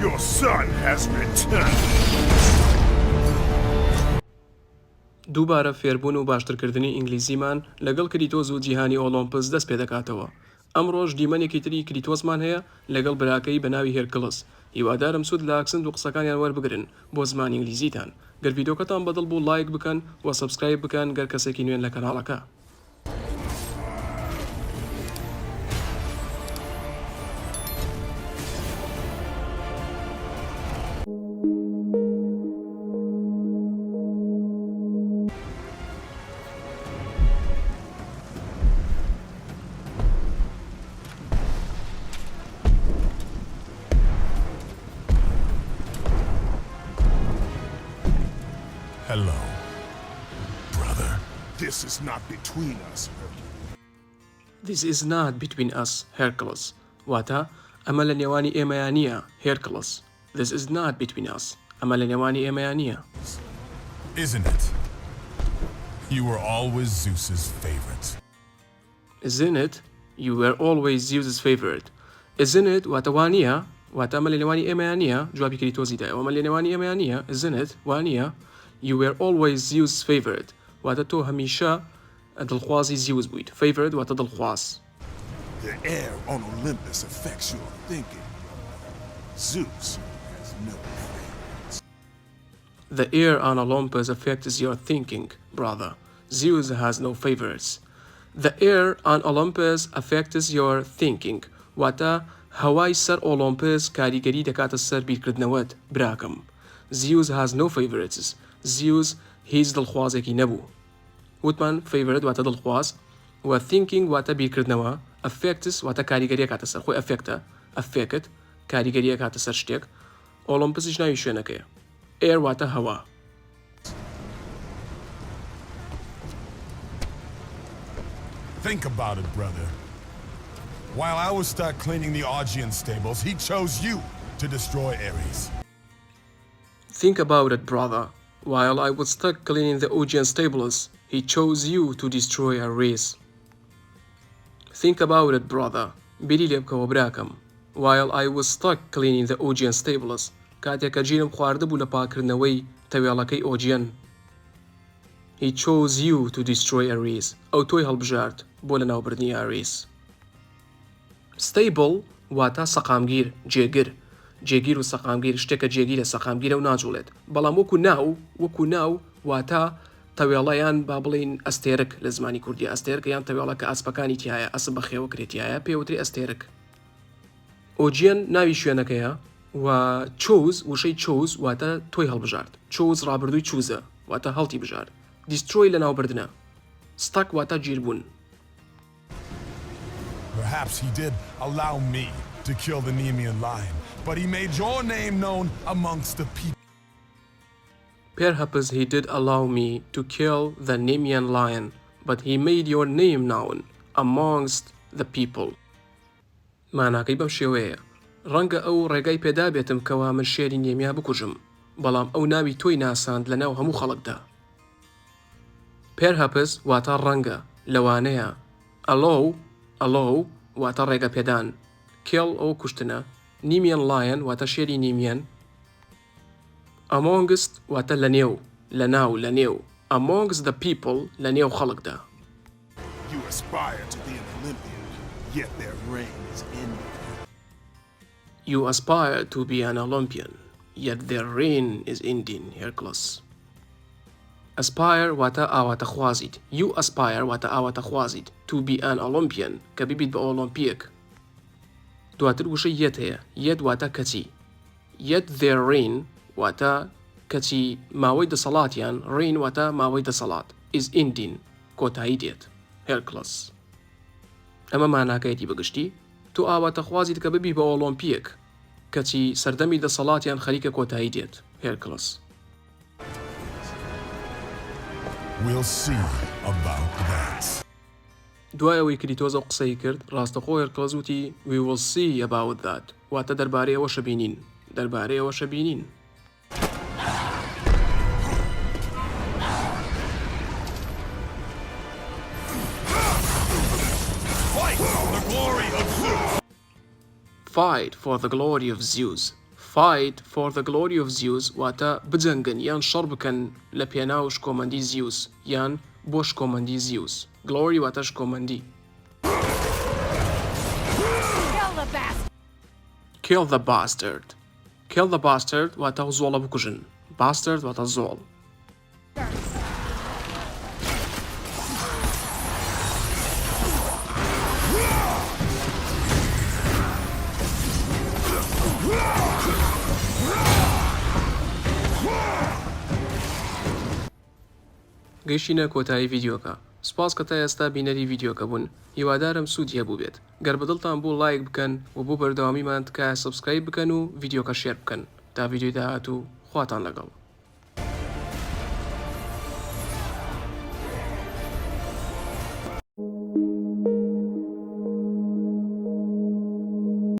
Your son has returned. دووبارە فێربوون و باشترکردنی ئینگلیزیمان لەگەڵ کریتۆس و جیهانی ئۆلۆمپس دەست پێ دەکاتەوە. ئەمڕۆژ دیمەنێکی تری کریتۆسمان هەیە لەگەڵ براکەی بە ناوی هێرکڵس. هیوادارم سوود لە ئاکسنت و قسەکانیان وەربگرن بۆ زمانی ئینگلیزیتان. گەر ڤیدیۆکەتان بەدڵ بوو لایک بکەن و سەبسکرایب بکەن گەر کەسێکی نوێن لە کەناڵەکە. Hello, brother. This is not between us, Hercules. This is not between us, Hercules. واتە ئەمە لە نێوانی ئێمەیان نییە، Hercules. This is not between us. ئەمە لە نێوانی ئێمەیان نییە. Isn't it? You were always Zeus's favorite. Isn't it? You were always Zeus's favorite. Isn't it? واتە وانیە، واتە ئەمە لە نێوانی ئێمەیان نییە، جوابی کریتۆسی دایەوە. ئەمە لە نێوانی ئێمەیان نییە. Isn't it? وانیە. You were always Zeus's favorite. واتە تۆ هەمیشە دڵخوازی زیوس بوویت. Favorite واتە دڵخواز. The air on Olympus affects your thinking. Zeus has no favorites. The air on Olympus affects your thinking, brother. Zeus has no favorites. The air on Olympus affects your thinking. واتە هەوای سەر ئۆلۆمپس کاریگەری دەکاتە سەر بیرکردنەوەت، براکەم. Zeus has no favorites. Zeus هیچ دڵخوازێکی نەبوو. وتمان favorite واتە دڵخواز و thinking واتە بیرکردنەوە. affects واتە کاریگەریە کاتە سەر خۆی affectە affect کاریگەریە کاتە سەر شتێک. ئۆلۆمپسیش ناوی شوێنەکەیە. air واتە هەوا. Think about it, brother. While I was stuck cleaning the Augean stables, he chose you to destroy Ares. Think about it, brother. While I was stuck cleaning the Augean stables, he chose you to destroy our race. Think about it, brother. بيري لێ بکەوە براکەم. While I was stuck cleaning the Augean stables, کاتێککە گیرم خواردبوو لە پاکردنەوەی تەوێڵەکەی ئۆجیەن. He chose you to destroy our race. ئەو تۆی هەڵبژارد بۆ لە ناوبردنی Ares. Stable واتە سەقامگیر، جێگر. جێگیر و سەقامگیر شتێکە جێگیرە سەقامگیرە و ناجوڵێت. بەڵام وەکو ناو واتە تەوێڵەیان با بڵین ئەستێرک لە زمانی کوردی ئەستێرک یان تەوێڵە کە ئاسپەکانی تایە ئەسب بە خێوە کرێتیایە پێوتری ئەستێرک. ئۆجیەن ناوی شوێنەکەیە و چۆز وشەی چۆز واتە تۆی هەڵبژارد. چۆز ڕابردووی چوزە واتە هەڵتی بژارد. دیسترۆی لە ناوبردنە. ستاک واتە گیربوون. Perhaps he did allow me to kill the Nemean lion, but he made your name known amongst the people. Perhaps he did allow me to kill the Nemean lion, but he made your name known amongst the people. ماناکەی بەم شێوەیە. ڕەنگە ئەو ڕێگای پێدا بێتم کەوا من شێری نێمیا بکوژم، بەڵام ئەو ناوی تۆی ناساند لە ناو هەموو خەڵکدا. Perhaps واتە ڕەنگە، لەوانەیە. Allow واتە ڕێگە پێدان. Kill ئەو کوشتنە. Nemean lion واتە شێری نیمیان. Amongst واتە لە نێو، لە ناو، لە نێو. Amongst the people لە نێو خەڵکدا. You aspire to be an Olympian, yet their reign is ending. You aspire to be an Olympian, yet their reign is ending, Hercules. Aspire واتە ئاواتە خوازیت. You aspire واتە ئاواتە خوازیت. To be an Olympian کە ببیت بە ئۆلۆمپیەک. دواتر وشە یەت هەیە. یەت واتە کەچی. Yet their reign واتە کەچی ماوەی دەسەڵاتیان reign واتە ماوەی دەسەڵات is ending کۆتایی دێت. Hercules. ئەمە ماناکەیەتی بەگشتی تۆ ئاواتە خوازیت کە ببی بە ئۆلۆمپیەک کەچی سەردەمی دەسەڵاتیان خەریکە کۆتایی دێت. Hercules. We'll see about that. دوایەوەی کریتۆس ئەو قسەی کرد ڕاستەخۆ هێرکڵس وتی We will see about that واتە دەربارەی ئەوەشە بینین. دەربارەی ئەوەشە بینین. Fight for the glory of Zeus. fight for the glory of Zeus واتە بجەنگن یان شەڕ بکەن لە پێناو شکۆمەندی زیوس یان بۆ شکۆمەندی زیوس. glory واتە شکۆمەندی. kill the bastard. kill the bastard واتە زۆڵە بکوژن. bastard واتە زۆڵ. گەیشتینە کۆتایی ڤیدیۆکە. سپاس کە تا ئێستا بینەری ڤیدیۆکە بوون. هیوادارم سوودی هەبوو بێت. گەر بەدڵتان بوو لایک بکەن و بۆ بەردەوامیمان تکایە سەبسکرایب بکەن و ڤیدیۆکە شێر بکەن. تا ڤیدیۆی داهاتوو خواتان لەگەڵ.